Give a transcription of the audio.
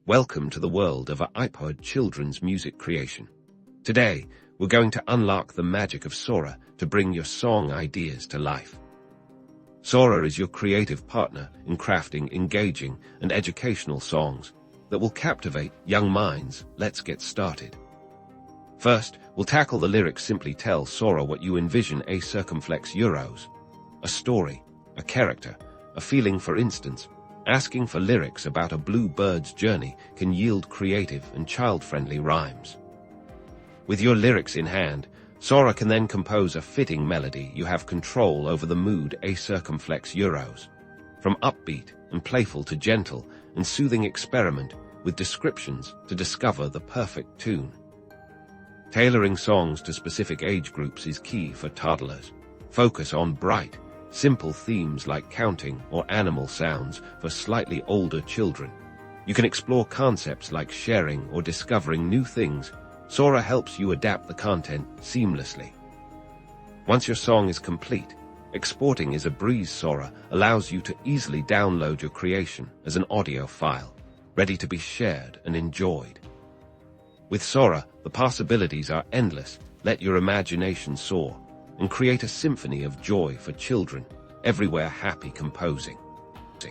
Welcome to the world of iPod children's music creation. Today, we're going to unlock the magic of Sora to bring your song ideas to life. Sora is your creative partner in crafting engaging and educational songs that will captivate young minds. Let's get started. First, we'll tackle the lyrics. Simply tell Sora what you envision: a circumflex euros, a story, a character, a feeling. For instance, asking for lyrics about a blue bird's journey can yield creative and child-friendly rhymes. With your lyrics in hand, Sora can then compose a fitting melody. You have control over the mood. A circumflex euros. From upbeat and playful to gentle and soothing, experiment with descriptions to discover the perfect tune. Tailoring songs to specific age groups is key for toddlers. Focus on bright, simple themes like counting or animal sounds for slightly older children. You can explore concepts like sharing or discovering new things. Sora helps you adapt the content seamlessly. Once your song is complete, exporting is a breeze. Sora allows you to easily download your creation as an audio file, ready to be shared and enjoyed. With Sora, the possibilities are endless. Let your imagination soar and create a symphony of joy for children everywhere. Happy composing.